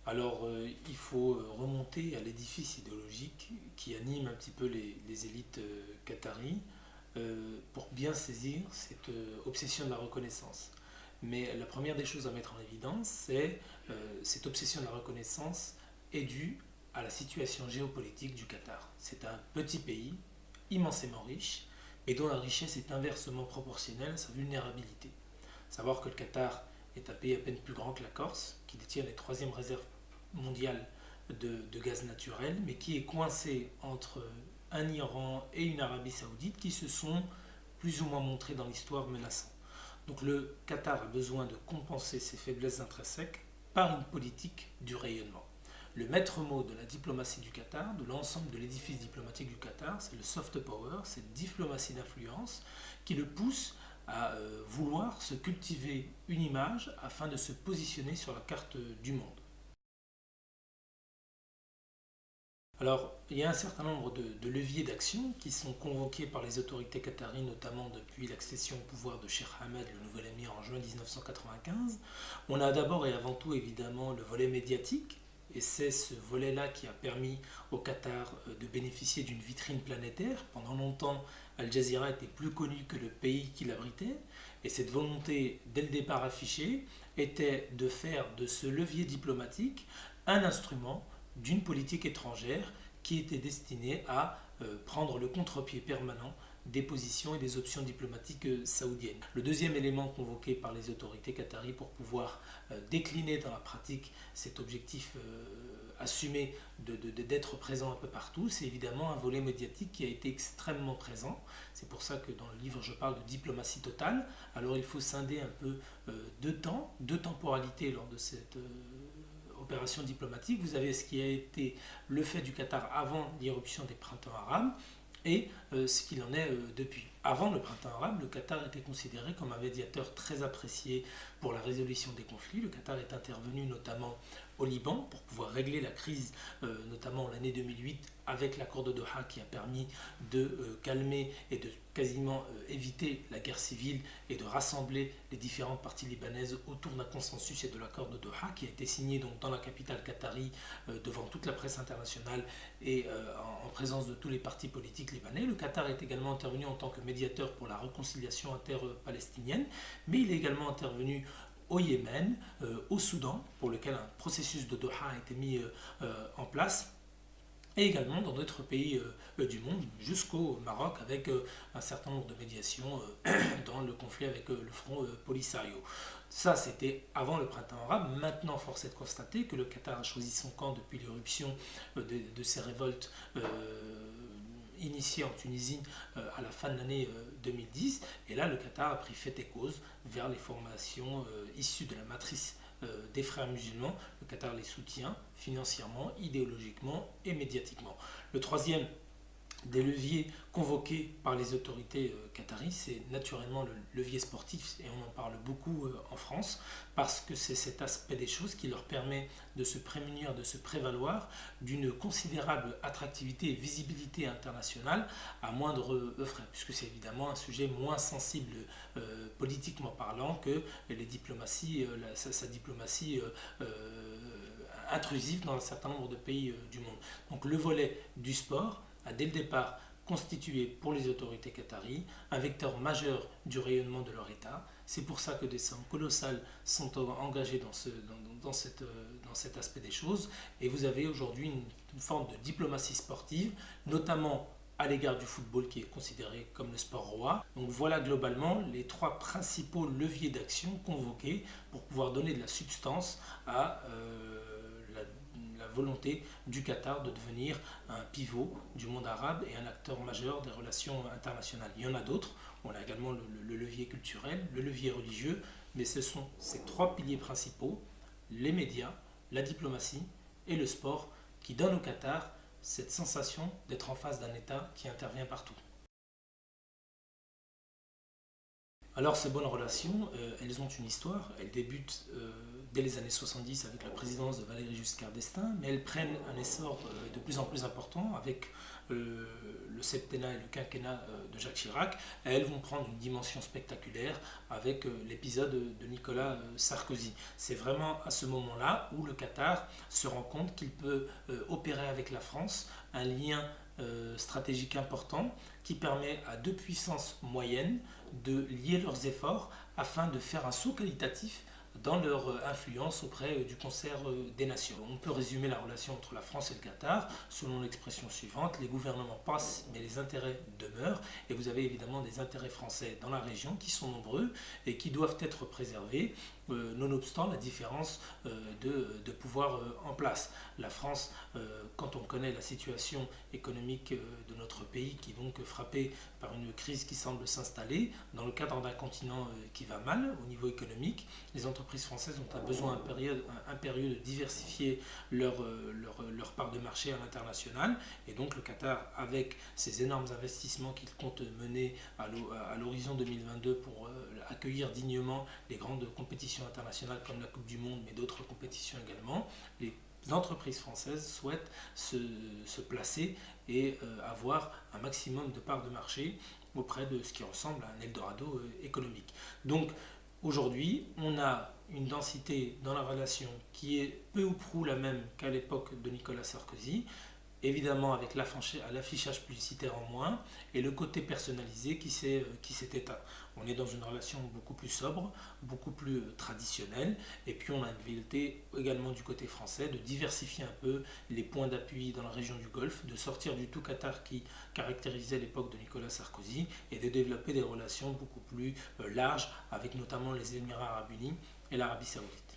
Alors, il faut remonter à l'édifice idéologique qui anime un petit peu les élites qataries pour bien saisir cette obsession de la reconnaissance. Mais la première des choses à mettre en évidence, c'est cette obsession de la reconnaissance est due à la situation géopolitique du Qatar. C'est un petit pays immensément riche et dont la richesse est inversement proportionnelle à sa vulnérabilité. Savoir que le Qatar est un pays à peine plus grand que la Corse, qui détient les troisièmes réserves mondiales de gaz naturel, mais qui est coincé entre un Iran et une Arabie saoudite qui se sont plus ou moins montrés dans l'histoire menaçants. Donc le Qatar a besoin de compenser ses faiblesses intrinsèques par une politique du rayonnement. Le maître mot de la diplomatie du Qatar, de l'ensemble de l'édifice diplomatique du Qatar, c'est le soft power, cette diplomatie d'influence qui le pousse à vouloir se cultiver une image afin de se positionner sur la carte du monde. Alors, il y a un certain nombre de leviers d'action qui sont convoqués par les autorités qataries, notamment depuis l'accession au pouvoir de Sheikh Ahmed, le nouvel émir, en juin 1995. On a d'abord et avant tout, évidemment, le volet médiatique, et c'est ce volet-là qui a permis au Qatar de bénéficier d'une vitrine planétaire. Pendant longtemps, Al Jazeera était plus connu que le pays qui l'abritait, et cette volonté, dès le départ affichée, était de faire de ce levier diplomatique un instrument d'une politique étrangère qui était destinée à prendre le contre-pied permanent des positions et des options diplomatiques saoudiennes. Le deuxième élément convoqué par les autorités qataries pour pouvoir décliner dans la pratique cet objectif assumé d'être présent un peu partout, c'est évidemment un volet médiatique qui a été extrêmement présent. C'est pour ça que dans le livre je parle de diplomatie totale. Alors il faut scinder un peu deux temporalités lors de cette opération diplomatique. Vous avez ce qui a été le fait du Qatar avant l'irruption des printemps arabes et ce qu'il en est depuis. Avant le printemps arabe, le Qatar était considéré comme un médiateur très apprécié pour la résolution des conflits. Le Qatar est intervenu notamment au Liban pour pouvoir régler la crise, notamment l'année 2008 avec l'accord de Doha qui a permis de calmer et de quasiment éviter la guerre civile et de rassembler les différentes parties libanaises autour d'un consensus et de l'accord de Doha qui a été signé donc dans la capitale qatarie devant toute la presse internationale et en présence de tous les partis politiques libanais. Le Qatar est également intervenu en tant que médiateur pour la réconciliation inter-palestinienne, mais il est également intervenu au Yémen, au Soudan, pour lequel un processus de Doha a été mis en place, et également dans d'autres pays du monde, jusqu'au Maroc, avec un certain nombre de médiations dans le conflit avec le front Polisario. Ça, c'était avant le printemps arabe. Maintenant, force est de constater que le Qatar a choisi son camp depuis l'éruption de ces révoltes initié en Tunisie à la fin de l'année 2010. Et là, le Qatar a pris fait et cause vers les formations issues de la matrice des frères musulmans. Le Qatar les soutient financièrement, idéologiquement et médiatiquement. Le troisième des leviers convoqués par les autorités qataries, c'est naturellement le levier sportif, et on en parle beaucoup en France, parce que c'est cet aspect des choses qui leur permet de se prémunir, de se prévaloir d'une considérable attractivité et visibilité internationale à moindre frais, puisque c'est évidemment un sujet moins sensible politiquement parlant que les diplomaties, sa diplomatie intrusive dans un certain nombre de pays du monde. Donc le volet du sport a dès le départ constitué pour les autorités qataries un vecteur majeur du rayonnement de leur État. C'est pour ça que des sommes colossales sont engagées dans cet aspect des choses. Et vous avez aujourd'hui une forme de diplomatie sportive, notamment à l'égard du football qui est considéré comme le sport roi. Donc voilà globalement les trois principaux leviers d'action convoqués pour pouvoir donner de la substance à la volonté du Qatar de devenir un pivot du monde arabe et un acteur majeur des relations internationales. Il y en a d'autres, on a également le levier culturel, le levier religieux, mais ce sont ces trois piliers principaux, les médias, la diplomatie et le sport, qui donnent au Qatar cette sensation d'être en face d'un État qui intervient partout. Alors ces bonnes relations, elles ont une histoire, elles débutent dès les années 70 avec la présidence de Valéry Giscard d'Estaing, mais elles prennent un essor de plus en plus important avec le septennat et le quinquennat de Jacques Chirac. Elles vont prendre une dimension spectaculaire avec l'épisode de Nicolas Sarkozy. C'est vraiment à ce moment-là où le Qatar se rend compte qu'il peut opérer avec la France un lien stratégique important qui permet à deux puissances moyennes de lier leurs efforts afin de faire un saut qualitatif dans leur influence auprès du concert des nations. On peut résumer la relation entre la France et le Qatar selon l'expression suivante: les gouvernements passent mais les intérêts demeurent, et vous avez évidemment des intérêts français dans la région qui sont nombreux et qui doivent être préservés nonobstant la différence de pouvoir en place. La France, quand on connaît la situation économique de notre pays qui est donc frappée par une crise qui semble s'installer dans le cadre d'un continent qui va mal au niveau économique, les entreprises françaises ont un besoin impérieux de diversifier leur part de marché à l'international, et donc le Qatar, avec ces énormes investissements qu'il compte mener à l'horizon 2022 pour accueillir dignement les grandes compétitions internationales comme la Coupe du Monde, mais d'autres compétitions également, les entreprises françaises souhaitent se placer et avoir un maximum de parts de marché auprès de ce qui ressemble à un Eldorado économique. Donc aujourd'hui, on a une densité dans la relation qui est peu ou prou la même qu'à l'époque de Nicolas Sarkozy, évidemment avec l'affichage publicitaire en moins et le côté personnalisé qui s'est éteint. On est dans une relation beaucoup plus sobre, beaucoup plus traditionnelle, et puis on a une volonté également du côté français de diversifier un peu les points d'appui dans la région du Golfe, de sortir du tout Qatar qui caractérisait l'époque de Nicolas Sarkozy et de développer des relations beaucoup plus larges avec notamment les Émirats arabes unis et l'Arabie saoudite.